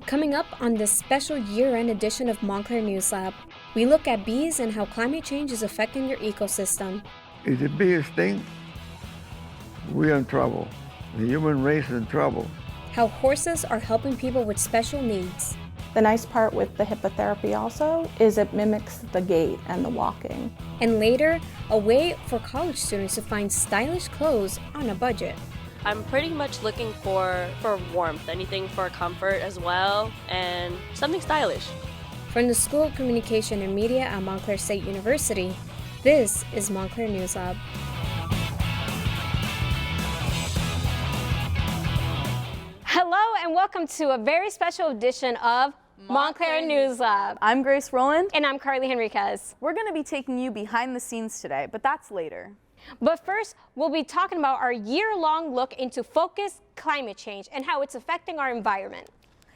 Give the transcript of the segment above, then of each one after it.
Coming up on this special year-end edition of Montclair News Lab, we look at bees and how climate change is affecting your ecosystem. It's the biggest thing. We're in trouble. The human race is in trouble. How horses are helping people with special needs. The nice part with the hippotherapy also is it mimics the gait and the walking. And later, a way for college students to find stylish clothes on a budget. I'm pretty much looking for warmth, anything for comfort as well, and something stylish. From the School of Communication and Media at Montclair State University, this is Montclair News Lab. Hello and welcome to a very special edition of Montclair News Lab. I'm Grace Rowland. And I'm Carly Henriquez. We're going to be taking you behind the scenes today, but that's later. But first, we'll be talking about our year-long look into focused climate change and how it's affecting our environment.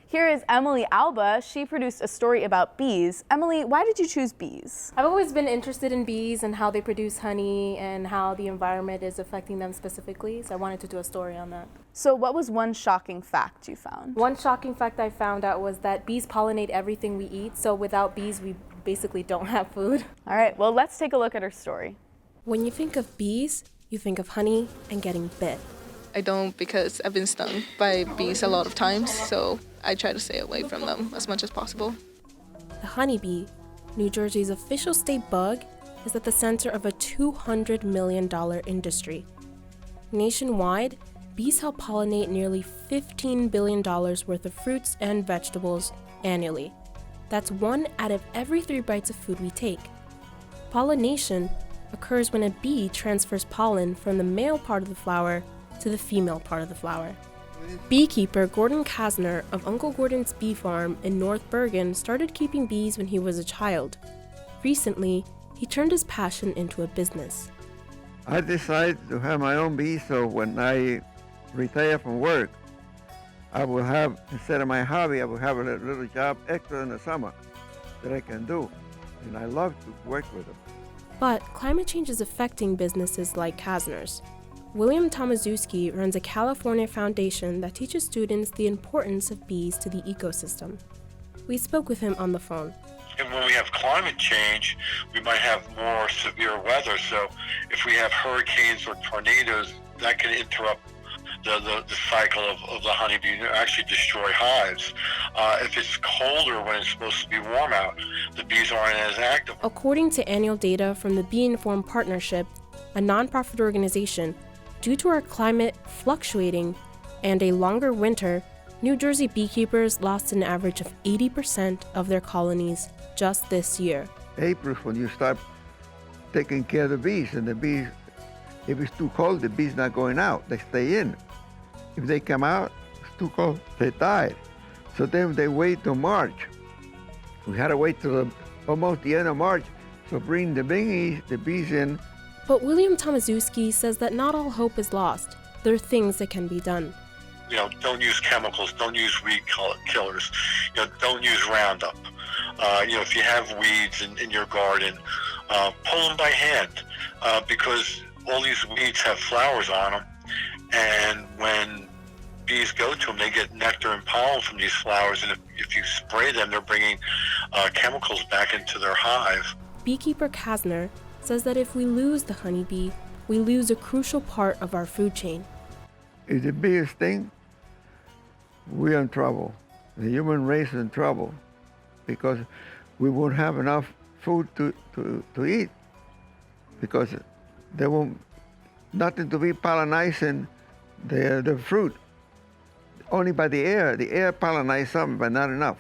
Here is Emily Alba. She produced a story about bees. Emily, why did you choose bees? I've always been interested in bees and how they produce honey and how the environment is affecting them specifically, so I wanted to do a story on that. So what was one shocking fact you found? One shocking fact I found out was that bees pollinate everything we eat, so without bees we basically don't have food. All right, well, let's take a look at her story. When you think of bees, you think of honey and getting bit. I don't, because I've been stung by bees a lot of times, so I try to stay away from them as much as possible. The honeybee, New Jersey's official state bug, is at the center of a $200 million industry. Nationwide, bees help pollinate nearly $15 billion worth of fruits and vegetables annually. That's 1 out of every 3 bites of food we take. Pollination occurs when a bee transfers pollen from the male part of the flower to the female part of the flower. Beekeeper Gordon Kasner of Uncle Gordon's Bee Farm in North Bergen started keeping bees when he was a child. Recently, he turned his passion into a business. I decided to have my own bees, so when I retire from work, I will have, instead of my hobby, I will have a little job extra in the summer that I can do. And I love to work with them. But climate change is affecting businesses like Kasner's. William Tomaszewski runs a California foundation that teaches students the importance of bees to the ecosystem. We spoke with him on the phone. And when we have climate change, we might have more severe weather. So if we have hurricanes or tornadoes, that can interrupt the cycle of the honeybee and actually destroy hives. If it's colder when it's supposed to be warm out, the bees aren't as active. According to annual data from the Bee Informed Partnership, a nonprofit organization, due to our climate fluctuating and a longer winter, New Jersey beekeepers lost an average of 80% of their colonies just this year. April is when you start taking care of the bees, and the bees, if it's too cold, the bees not going out, they stay in. If they come out, it's too cold, they die. So then they wait till March. We had to wait till almost the end of March to bring the bees in. But William Tomaszewski says that not all hope is lost. There are things that can be done. Don't use chemicals, don't use weed killers, don't use Roundup. If you have weeds in your garden, pull them by hand, because all these weeds have flowers on them, and when bees go to them, they get nectar and pollen from these flowers, and if you spray them, they're bringing chemicals back into their hive. Beekeeper Kasner says that if we lose the honeybee, we lose a crucial part of our food chain. It's the biggest thing. We're in trouble. The human race is in trouble because we won't have enough food to eat, because there won't nothing to be pollinizing the fruit. Only by the air. The air pollinizes some, but not enough.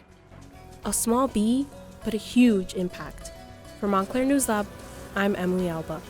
A small bee, but a huge impact. For Montclair News Lab, I'm Emily Alba.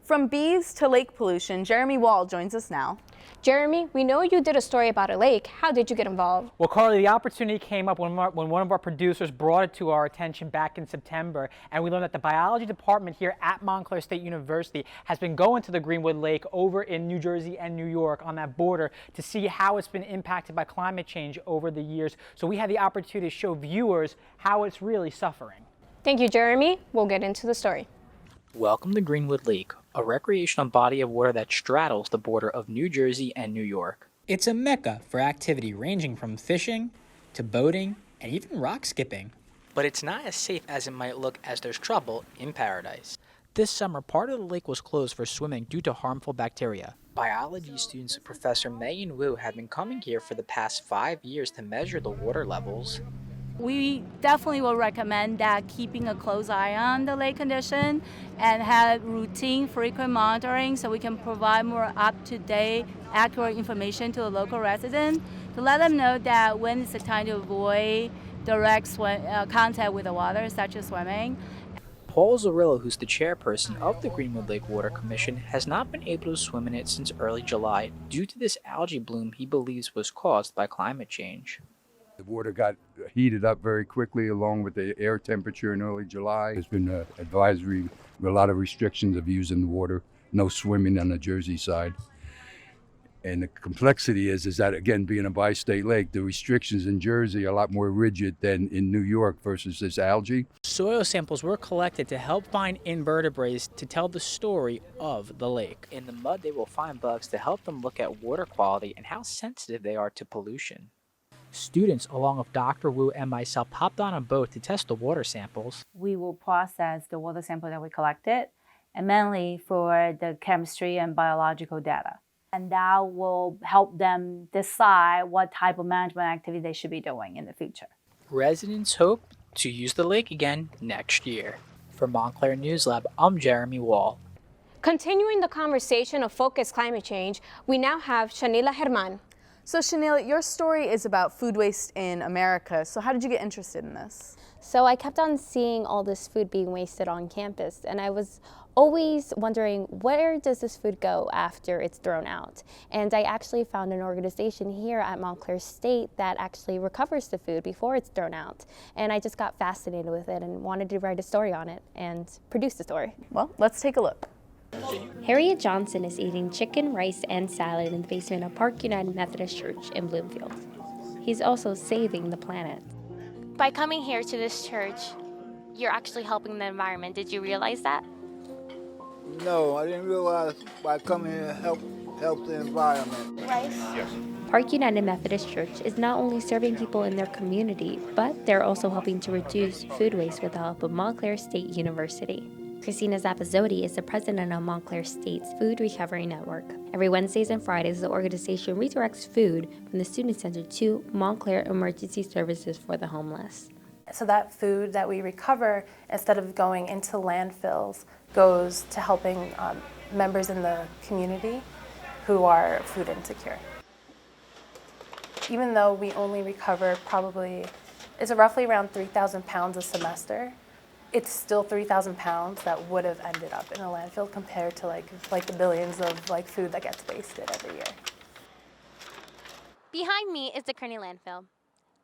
From bees to lake pollution, Jeremy Wall joins us now. Jeremy, we know you did a story about a lake. How did you get involved? Well, Carly, the opportunity came up when one of our producers brought it to our attention back in September, and we learned that the biology department here at Montclair State University has been going to the Greenwood Lake over in New Jersey and New York on that border to see how it's been impacted by climate change over the years. So we had the opportunity to show viewers how it's really suffering. Thank you, Jeremy. We'll get into the story. Welcome to Greenwood Lake, a recreational body of water that straddles the border of New Jersey and New York. It's a mecca for activity ranging from fishing to boating, and even rock skipping. But it's not as safe as it might look, as there's trouble in paradise. This summer, part of the lake was closed for swimming due to harmful bacteria. Biology students Professor Megan Wu have been coming here for the past 5 years to measure the water levels. We definitely will recommend that keeping a close eye on the lake condition and have routine, frequent monitoring so we can provide more up-to-date, accurate information to the local resident to let them know that when it's the time to avoid direct contact with the water, such as swimming. Paul Zarillo, who's the chairperson of the Greenwood Lake Water Commission, has not been able to swim in it since early July due to this algae bloom he believes was caused by climate change. The water got heated up very quickly along with the air temperature in early July. There's been an advisory with a lot of restrictions of using the water, no swimming on the Jersey side. And the complexity is that, again, being a bi-state lake, the restrictions in Jersey are a lot more rigid than in New York versus this algae. Soil samples were collected to help find invertebrates to tell the story of the lake. In the mud, they will find bugs to help them look at water quality and how sensitive they are to pollution. Students, along with Dr. Wu and myself, hopped on a boat to test the water samples. We will process the water sample that we collected, and mainly for the chemistry and biological data. And that will help them decide what type of management activity they should be doing in the future. Residents hope to use the lake again next year. For Montclair News Lab, I'm Jeremy Wall. Continuing the conversation of focused climate change, we now have Shanila Herman. So Shanila, your story is about food waste in America. So how did you get interested in this? So I kept on seeing all this food being wasted on campus, and I was always wondering, where does this food go after it's thrown out? And I actually found an organization here at Montclair State that actually recovers the food before it's thrown out. And I just got fascinated with it and wanted to write a story on it and produce the story. Well, let's take a look. Harriet Johnson is eating chicken, rice, and salad in the basement of Park United Methodist Church in Bloomfield. He's also saving the planet. By coming here to this church, you're actually helping the environment. Did you realize that? No, I didn't realize by coming here help the environment. Rice? Yes. Park United Methodist Church is not only serving people in their community, but they're also helping to reduce food waste with the help of Montclair State University. Christina Zappazotti is the president of Montclair State's Food Recovery Network. Every Wednesdays and Fridays, the organization redirects food from the Student Center to Montclair Emergency Services for the Homeless. So that food that we recover, instead of going into landfills, goes to helping members in the community who are food insecure. Even though we only recover it's roughly around 3,000 pounds a semester, it's still 3,000 pounds that would have ended up in a landfill compared to like the billions of food that gets wasted every year. Behind me is the Kearney landfill.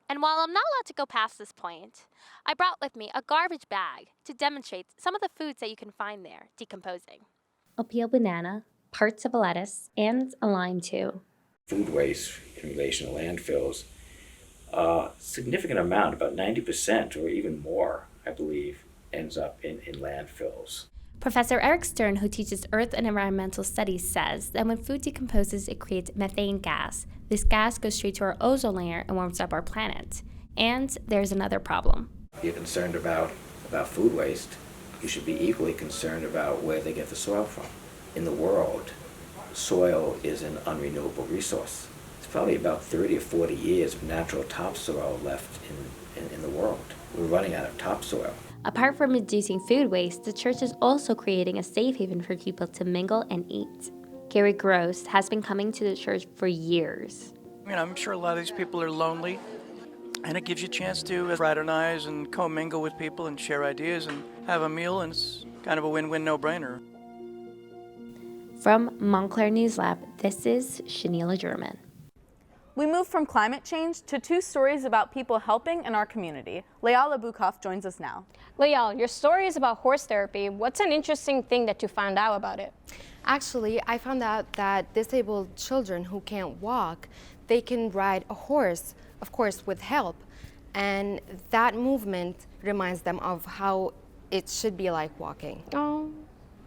And while I'm not allowed to go past this point, I brought with me a garbage bag to demonstrate some of the foods that you can find there decomposing. A peeled banana, parts of a lettuce, and a lime too. Food waste in relation to landfills, a significant amount, about 90% or even more, I believe, ends up in landfills. Professor Eric Stern, who teaches Earth and Environmental Studies, says that when food decomposes, it creates methane gas. This gas goes straight to our ozone layer and warms up our planet. And there's another problem. If you're concerned about food waste, you should be equally concerned about where they get the soil from. In the world, soil is an unrenewable resource. It's probably about 30 or 40 years of natural topsoil left in the world. We're running out of topsoil. Apart from reducing food waste, the church is also creating a safe haven for people to mingle and eat. Gary Gross has been coming to the church for years. I'm sure a lot of these people are lonely, and it gives you a chance to fraternize and commingle with people and share ideas and have a meal, and it's kind of a win-win, no-brainer. From Montclair News Lab, this is Shanila German. We move from climate change to two stories about people helping in our community. Layala Bukoff joins us now. Layal, your story is about horse therapy. What's an interesting thing that you found out about it? Actually, I found out that disabled children who can't walk, they can ride a horse, of course with help. And that movement reminds them of how it should be like walking. Oh,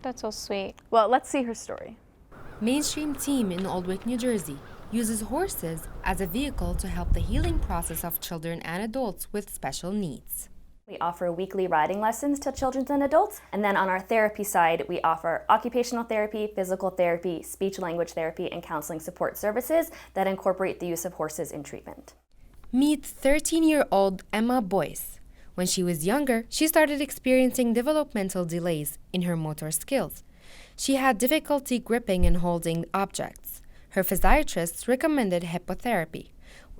that's so sweet. Well, let's see her story. Mainstream team in Aldwick, New Jersey. uses horses as a vehicle to help the healing process of children and adults with special needs. We offer weekly riding lessons to children and adults. And then on our therapy side, we offer occupational therapy, physical therapy, speech-language therapy, and counseling support services that incorporate the use of horses in treatment. Meet 13-year-old Emma Boyce. When she was younger, she started experiencing developmental delays in her motor skills. She had difficulty gripping and holding objects. Her physiatrist recommended hippotherapy,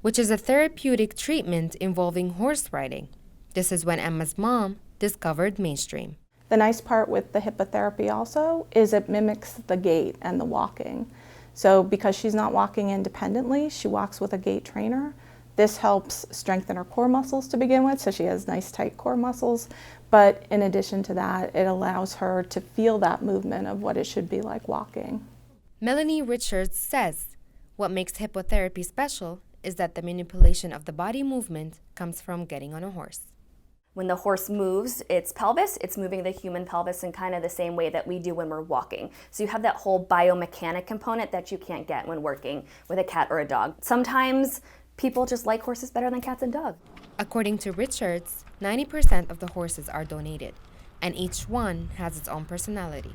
which is a therapeutic treatment involving horse riding. This is when Emma's mom discovered Mainstream. The nice part with the hippotherapy also is it mimics the gait and the walking. So because she's not walking independently, she walks with a gait trainer. This helps strengthen her core muscles to begin with, so she has nice tight core muscles. But in addition to that, it allows her to feel that movement of what it should be like walking. Melanie Richards says, what makes hippotherapy special is that the manipulation of the body movement comes from getting on a horse. When the horse moves its pelvis, it's moving the human pelvis in kind of the same way that we do when we're walking. So you have that whole biomechanic component that you can't get when working with a cat or a dog. Sometimes people just like horses better than cats and dogs. According to Richards, 90% of the horses are donated, and each one has its own personality.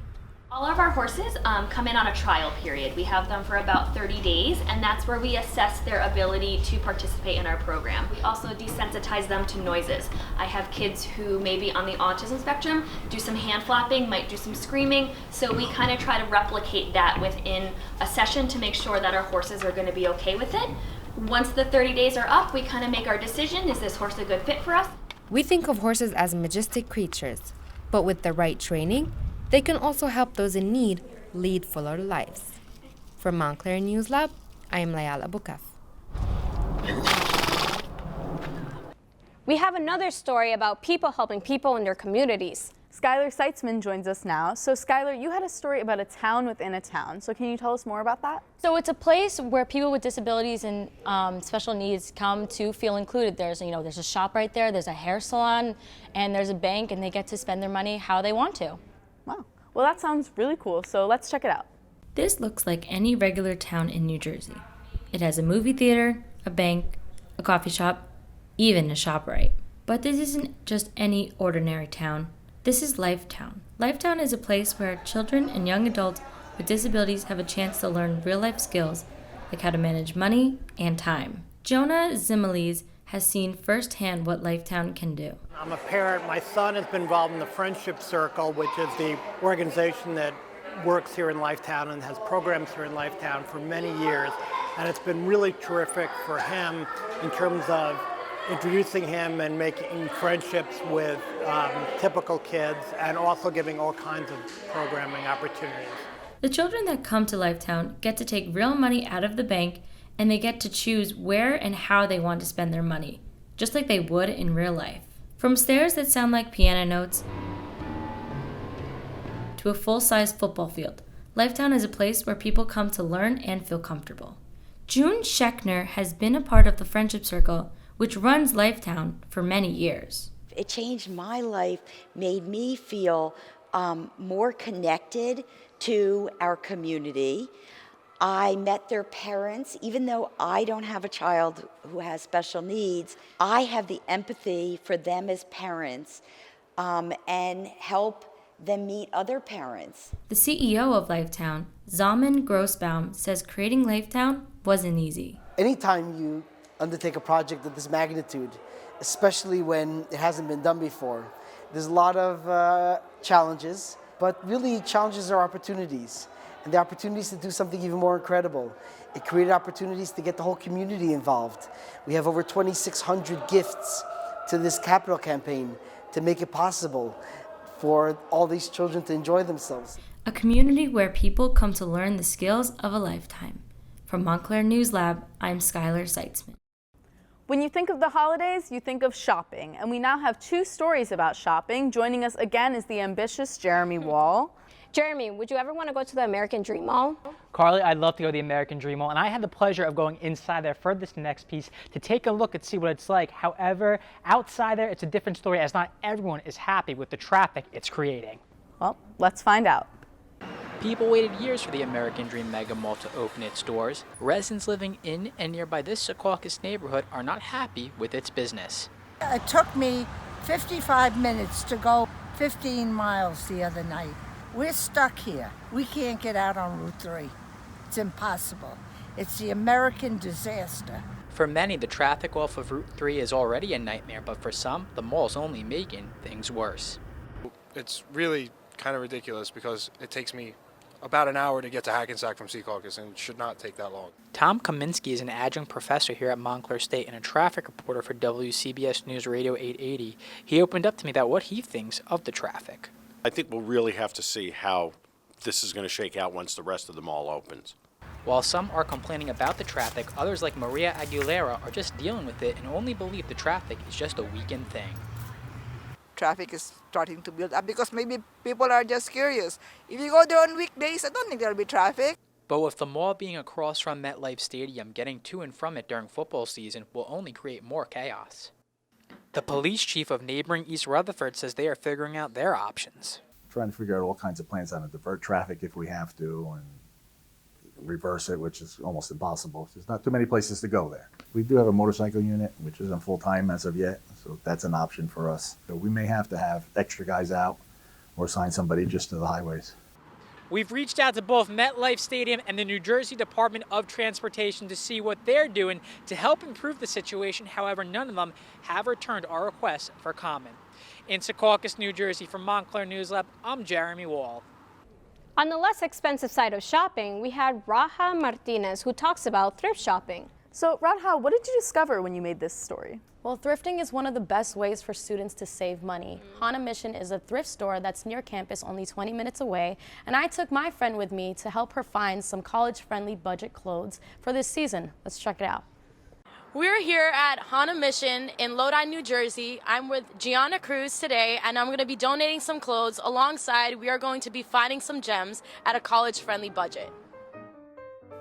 All of our horses come in on a trial period. We have them for about 30 days, and that's where we assess their ability to participate in our program. We also desensitize them to noises. I have kids who may be on the autism spectrum, do some hand flapping, might do some screaming, so we kind of try to replicate that within a session to make sure that our horses are going to be okay with it. Once the 30 days are up, we kind of make our decision, is this horse a good fit for us? We think of horses as majestic creatures, but with the right training, they can also help those in need lead fuller lives. From Montclair News Lab, I am Layala Bukaf. We have another story about people helping people in their communities. Skylar Seitzman joins us now. So Skylar, you had a story about a town within a town. So can you tell us more about that? So it's a place where people with disabilities and special needs come to feel included. There's a shop right there, there's a hair salon, and there's a bank, and they get to spend their money how they want to. Wow. Well, that sounds really cool. So let's check it out. This looks like any regular town in New Jersey. It has a movie theater, a bank, a coffee shop, even a ShopRite. But this isn't just any ordinary town. This is Lifetown. Lifetown is a place where children and young adults with disabilities have a chance to learn real-life skills, like how to manage money and time. Jonah Zimiles has seen firsthand what Lifetown can do. I'm a parent. My son has been involved in the Friendship Circle, which is the organization that works here in Lifetown and has programs here in Lifetown for many years. And it's been really terrific for him in terms of introducing him and making friendships with typical kids and also giving all kinds of programming opportunities. The children that come to Lifetown get to take real money out of the bank, and they get to choose where and how they want to spend their money, just like they would in real life. From stairs that sound like piano notes to a full-size football field, Lifetown is a place where people come to learn and feel comfortable. June Schechner has been a part of the Friendship Circle, which runs Lifetown for many years. It changed my life, made me feel more connected to our community. I met their parents. Even though I don't have a child who has special needs, I have the empathy for them as parents and help them meet other parents. The CEO of Lifetown, Zalman Grossbaum, says creating Lifetown wasn't easy. Anytime you undertake a project of this magnitude, especially when it hasn't been done before, there's a lot of challenges, but really challenges are opportunities. And the opportunities to do something even more incredible. It created opportunities to get the whole community involved. We have over 2,600 gifts to this capital campaign to make it possible for all these children to enjoy themselves. A community where people come to learn the skills of a lifetime. From Montclair News Lab, I'm Skylar Seitzman. When you think of the holidays, you think of shopping. And we now have two stories about shopping. Joining us again is the ambitious Jeremy Wall. Jeremy, would you ever want to go to the American Dream Mall? Carly, I'd love to go to the American Dream Mall, and I had the pleasure of going inside there for this next piece to take a look and see what it's like. However, outside there, it's a different story, as not everyone is happy with the traffic it's creating. Well, let's find out. People waited years for the American Dream Mega Mall to open its doors. Residents living in and nearby this Secaucus neighborhood are not happy with its business. It took me 55 minutes to go 15 miles the other night. We're stuck here. We can't get out on Route 3. It's impossible. It's the American disaster. For many, the traffic off of Route 3 is already a nightmare, but for some, the mall's only making things worse. It's really kind of ridiculous because it takes me about an hour to get to Hackensack from Secaucus, and it should not take that long. Tom Kaminsky is an adjunct professor here at Montclair State and a traffic reporter for WCBS News Radio 880. He opened up to me about what he thinks of the traffic. I think we'll really have to see how this is going to shake out once the rest of the mall opens. While some are complaining about the traffic, others like Maria Aguilera are just dealing with it and only believe the traffic is just a weekend thing. Traffic is starting to build up because maybe people are just curious. If you go there on weekdays, I don't think there'll be traffic. But with the mall being across from MetLife Stadium, getting to and from it during football season will only create more chaos. The police chief of neighboring East Rutherford says they are figuring out their options. Trying to figure out all kinds of plans on to divert traffic if we have to and reverse it, which is almost impossible. There's not too many places to go there. We do have a motorcycle unit, which isn't full-time as of yet, so that's an option for us. So we may have to have extra guys out or assign somebody just to the highways. We've reached out to both MetLife Stadium and the New Jersey Department of Transportation to see what they're doing to help improve the situation. However, none of them have returned our requests for comment. In Secaucus, New Jersey, from Montclair News Lab, I'm Jeremy Wall. On the less expensive side of shopping, we had Raja Martinez, who talks about thrift shopping. So, Raja, what did you discover when you made this story? Well, thrifting is one of the best ways for students to save money. Hana Mission is a thrift store that's near campus, only 20 minutes away, and I took my friend with me to help her find some college-friendly budget clothes for this season. Let's check it out. We're here at Hana Mission in Lodi, New Jersey. I'm with Gianna Cruz today, and I'm going to be donating some clothes. Alongside, we are going to be finding some gems at a college-friendly budget.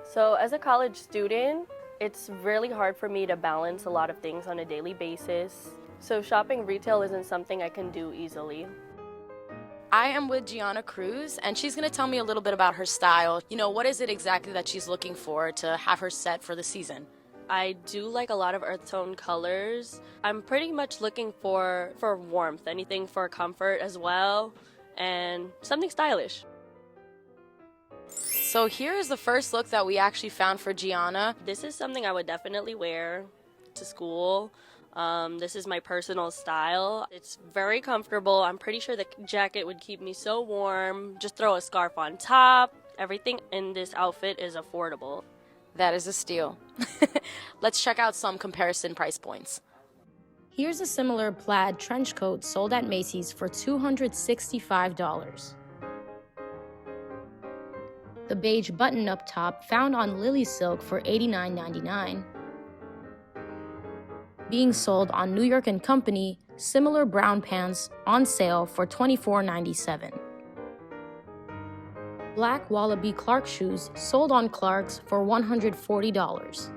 So as a college student, it's really hard for me to balance a lot of things on a daily basis. So shopping retail isn't something I can do easily. I am with Gianna Cruz, and she's going to tell me a little bit about her style. You know, what is it exactly that she's looking for to have her set for the season? I do like a lot of earth tone colors. I'm pretty much looking for warmth, anything for comfort as well, and something stylish. So here is the first look that we actually found for Gianna. This is something I would definitely wear to school. This is my personal style. It's very comfortable. I'm pretty sure the jacket would keep me so warm. Just throw a scarf on top. Everything in this outfit is affordable. That is a steal. Let's check out some comparison price points. Here's a similar plaid trench coat sold at Macy's for $265. The beige button-up top found on Lily Silk for $89.99. Being sold on New York & Company, similar brown pants on sale for $24.97. Black Wallaby Clark shoes sold on Clark's for $140.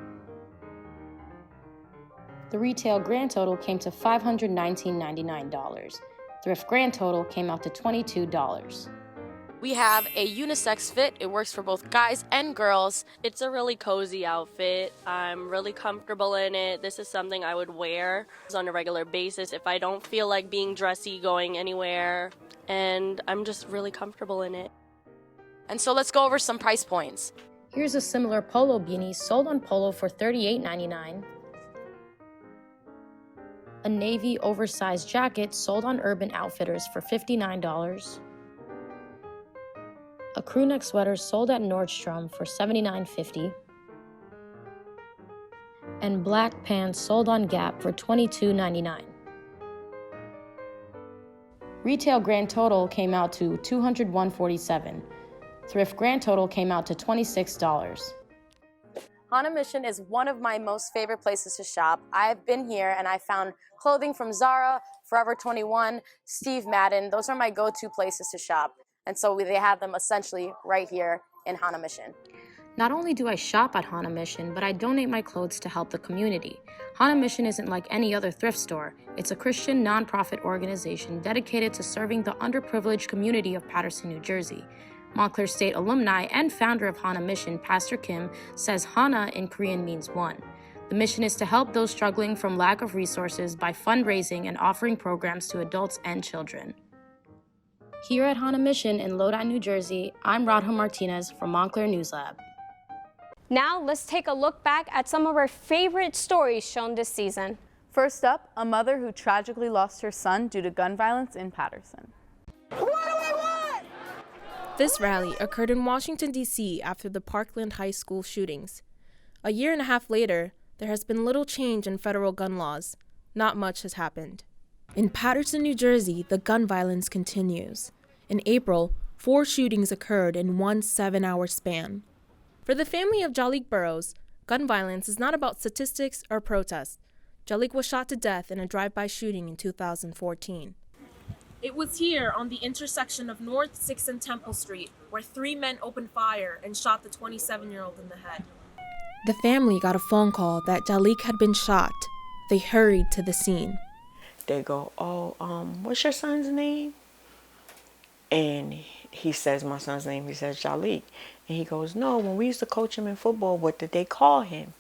The retail grand total came to $519.99. Thrift grand total came out to $22. We have a unisex fit. It works for both guys and girls. It's a really cozy outfit. I'm really comfortable in it. This is something I would wear on a regular basis if I don't feel like being dressy going anywhere. And I'm just really comfortable in it. And so let's go over some price points. Here's a similar polo beanie sold on Polo for $38.99. A navy oversized jacket sold on Urban Outfitters for $59. A crewneck sweater sold at Nordstrom for $79.50. And black pants sold on Gap for $22.99. Retail grand total came out to $201.47. Thrift grand total came out to $26. Hana Mission is one of my most favorite places to shop. I've been here and I found clothing from Zara, Forever 21, Steve Madden. Those are my go-to places to shop. And so they have them essentially right here in Hana Mission. Not only do I shop at Hana Mission, but I donate my clothes to help the community. Hana Mission isn't like any other thrift store. It's a Christian nonprofit organization dedicated to serving the underprivileged community of Paterson, New Jersey. Montclair State alumni and founder of Hana Mission, Pastor Kim, says Hana in Korean means one. The mission is to help those struggling from lack of resources by fundraising and offering programs to adults and children. Here at Hana Mission in Lodi, New Jersey, I'm Radha Martinez from Montclair News Lab. Now let's take a look back at some of our favorite stories shown this season. First up, a mother who tragically lost her son due to gun violence in Paterson. This rally occurred in Washington, D.C. after the Parkland High School shootings. A year and a half later, there has been little change in federal gun laws. Not much has happened. In Paterson, New Jersey, the gun violence continues. In April, 4 shootings occurred in one 7-hour span. For the family of Jalik Burrows, gun violence is not about statistics or protests. Jalik was shot to death in a drive-by shooting in 2014. It was here on the intersection of North 6th and Temple Street where 3 men opened fire and shot the 27-year-old in the head. The family got a phone call that Jalik had been shot. They hurried to the scene. They go, what's your son's name? And he says, my son's name, he says, Jalik. And he goes, no, when we used to coach him in football, what did they call him?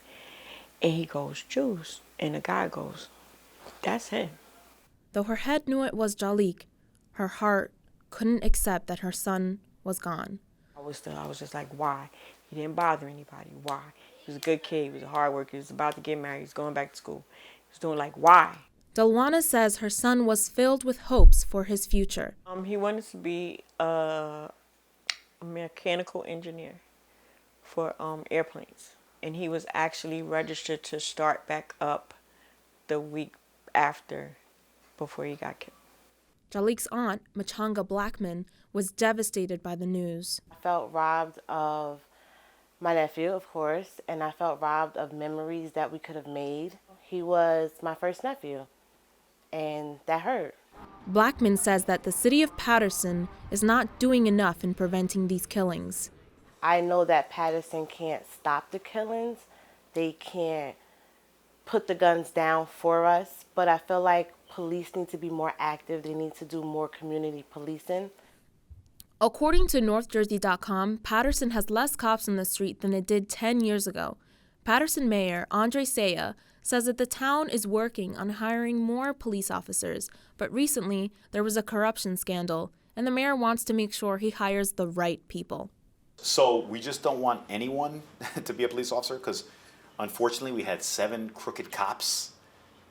And he goes, Juice. And the guy goes, that's him. Though her head knew it was Jalik, her heart couldn't accept that her son was gone. I was just like, why? He didn't bother anybody. Why? He was a good kid. He was a hard worker. He was about to get married. He was going back to school. He was doing why? Delwana says her son was filled with hopes for his future. He wanted to be a mechanical engineer for airplanes. And he was actually registered to start back up the week after, before he got killed. Jalik's aunt, Machanga Blackman, was devastated by the news. I felt robbed of my nephew, of course, and I felt robbed of memories that we could have made. He was my first nephew, and that hurt. Blackman says that the city of Paterson is not doing enough in preventing these killings. I know that Paterson can't stop the killings. They can't put the guns down for us, but I feel like police need to be more active. They need to do more community policing. According to NorthJersey.com, Paterson has less cops on the street than it did 10 years ago. Paterson Mayor Andre Saya says that the town is working on hiring more police officers, but recently there was a corruption scandal, and the mayor wants to make sure he hires the right people. So we just don't want anyone to be a police officer because unfortunately we had 7 crooked cops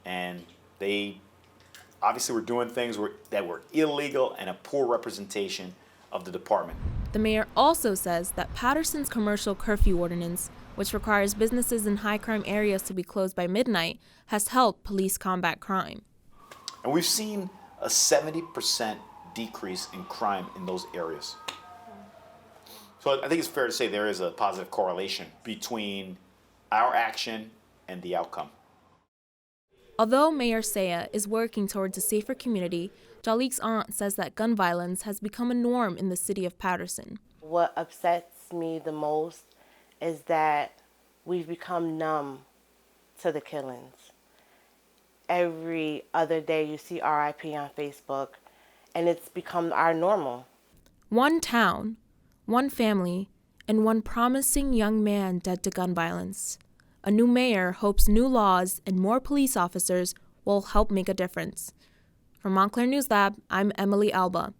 and they obviously were doing things that were illegal and a poor representation of the department. The mayor also says that Paterson's commercial curfew ordinance, which requires businesses in high-crime areas to be closed by midnight, has helped police combat crime. And we've seen a 70% decrease in crime in those areas. So I think it's fair to say there is a positive correlation between our action and the outcome. Although Mayor Saya is working towards a safer community, Jalik's aunt says that gun violence has become a norm in the city of Paterson. What upsets me the most is that we've become numb to the killings. Every other day you see RIP on Facebook, and it's become our normal. One town, one family, and one promising young man dead to gun violence. A new mayor hopes new laws and more police officers will help make a difference. From Montclair News Lab, I'm Emily Alba.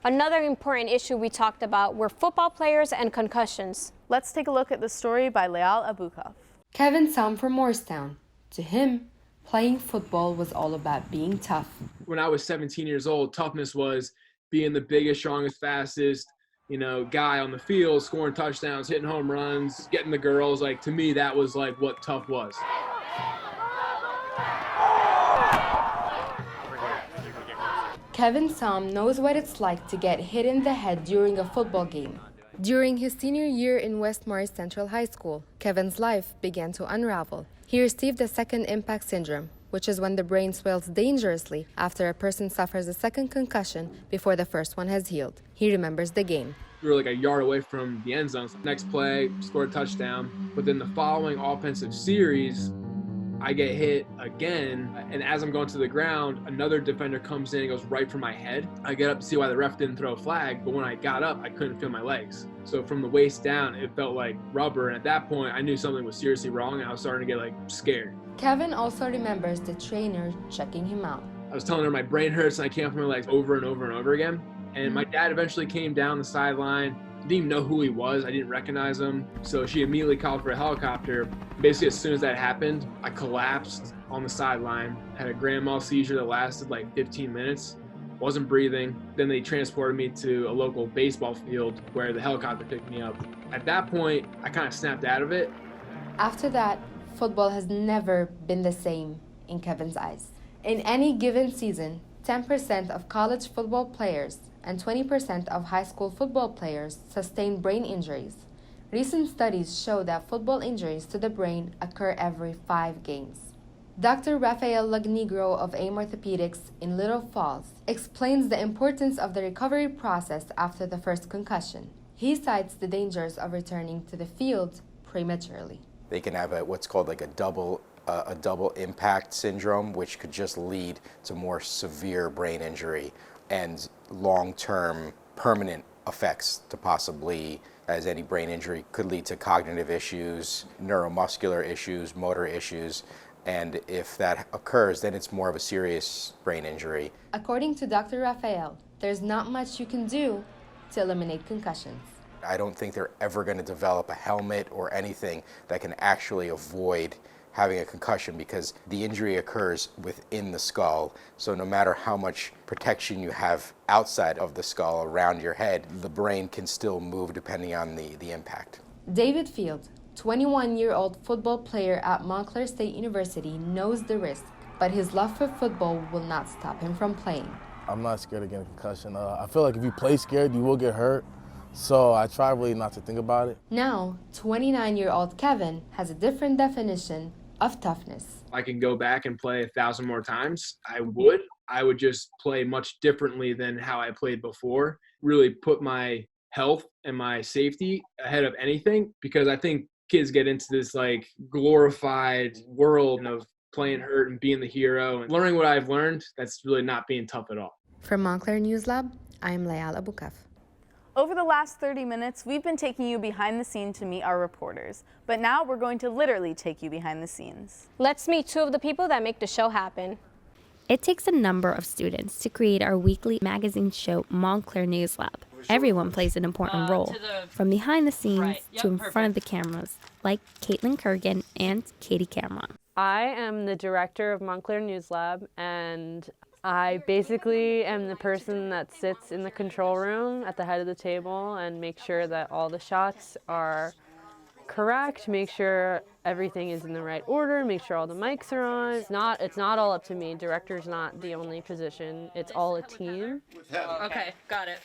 Another important issue we talked about were football players and concussions. Let's take a look at the story by Leal Abukov. Kevin Sam from Morristown. To him, playing football was all about being tough. When I was 17 years old, toughness was being the biggest, strongest, fastest, guy on the field, scoring touchdowns, hitting home runs, getting the girls. To me, that was what tough was. Kevin Sam knows what it's like to get hit in the head during a football game. During his senior year in West Morris Central High School, Kevin's life began to unravel. He received the second impact syndrome, which is when the brain swells dangerously after a person suffers a second concussion before the first one has healed. He remembers the game. We were a yard away from the end zone. Next play, scored a touchdown. But then the following offensive series, I get hit again, and as I'm going to the ground, another defender comes in and goes right for my head. I get up to see why the ref didn't throw a flag, but when I got up, I couldn't feel my legs. So from the waist down, it felt like rubber, and at that point, I knew something was seriously wrong, and I was starting to get scared. Kevin also remembers the trainer checking him out. I was telling her my brain hurts and I can't feel my legs over and over and over again. And my dad eventually came down the sideline. Didn't even know who he was. I didn't recognize him. So she immediately called for a helicopter. Basically, as soon as that happened, I collapsed on the sideline, had a grand mal seizure that lasted 15 minutes, wasn't breathing. Then they transported me to a local baseball field where the helicopter picked me up. At that point, I kind of snapped out of it. After that, football has never been the same in Kevin's eyes. In any given season, 10% of college football players and 20% of high school football players sustain brain injuries. Recent studies show that football injuries to the brain occur every 5 games. Dr. Rafael Lagnigro of AIM Orthopedics in Little Falls explains the importance of the recovery process after the first concussion. He cites the dangers of returning to the field prematurely. They can have what's called a double impact syndrome, which could just lead to more severe brain injury and long-term permanent effects to possibly, as any brain injury could lead to cognitive issues, neuromuscular issues, motor issues, and if that occurs, then it's more of a serious brain injury. According to Dr. Rafael, there's not much you can do to eliminate concussions. I don't think they're ever going to develop a helmet or anything that can actually avoid having a concussion because the injury occurs within the skull. So no matter how much protection you have outside of the skull around your head, the brain can still move depending on the impact. David Field, 21-year-old football player at Montclair State University, knows the risk, but his love for football will not stop him from playing. I'm not scared of getting a concussion. I feel like if you play scared, you will get hurt. So I try really not to think about it. Now, 29-year-old Kevin has a different definition of toughness. I can go back and play 1,000 more times. I would just play much differently than how I played before. Really put my health and my safety ahead of anything because I think kids get into this glorified world of playing hurt and being the hero and learning what I've learned. That's really not being tough at all. For Montclair News Lab, I am Layal Abukaf. Over the last 30 minutes, we've been taking you behind the scenes to meet our reporters. But now we're going to literally take you behind the scenes. Let's meet 2 of the people that make the show happen. It takes a number of students to create our weekly magazine show, Montclair News Lab. Everyone plays an important role, from behind the scenes to in front of the cameras, like Caitlin Kurgan and Katie Cameron. I am the director of Montclair News Lab, and I basically am the person that sits in the control room at the head of the table and make sure that all the shots are correct, make sure everything is in the right order, make sure all the mics are on. It's not all up to me. Director's not the only position. It's all a team. Okay, got it.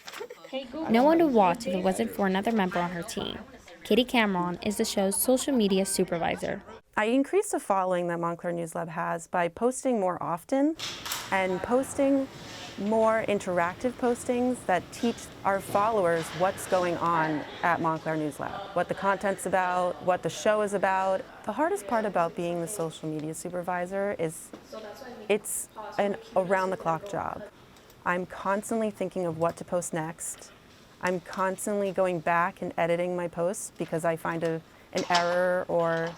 No one would watch if it wasn't for another member on her team. Katie Cameron is the show's social media supervisor. I increased the following that Montclair News Lab has by posting more often and posting more interactive postings that teach our followers what's going on at Montclair News Lab, what the content's about, what the show is about. The hardest part about being the social media supervisor is it's an around-the-clock job. I'm constantly thinking of what to post next. I'm constantly going back and editing my posts because I find an error or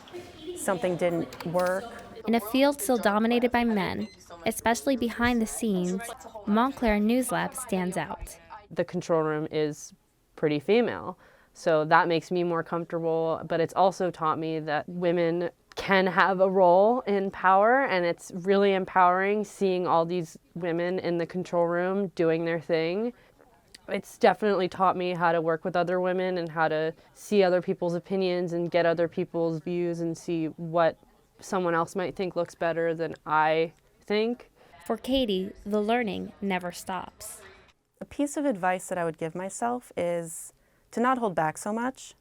something didn't work. In a field still dominated by men, especially behind the scenes, Montclair News Lab stands out. The control room is pretty female, so that makes me more comfortable, but it's also taught me that women can have a role in power, and it's really empowering seeing all these women in the control room doing their thing. It's definitely taught me how to work with other women and how to see other people's opinions and get other people's views and see what someone else might think looks better than I think. For Katie, the learning never stops. A piece of advice that I would give myself is to not hold back so much,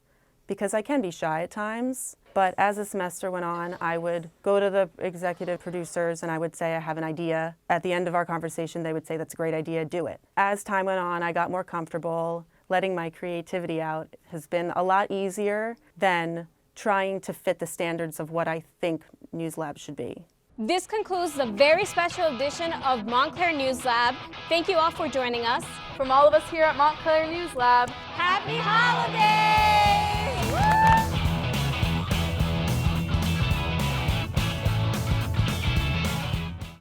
because I can be shy at times. But as the semester went on, I would go to the executive producers and I would say I have an idea. At the end of our conversation, they would say, that's a great idea, do it. As time went on, I got more comfortable. Letting my creativity out has been a lot easier than trying to fit the standards of what I think News Lab should be. This concludes the very special edition of Montclair News Lab. Thank you all for joining us. From all of us here at Montclair News Lab, Happy holidays!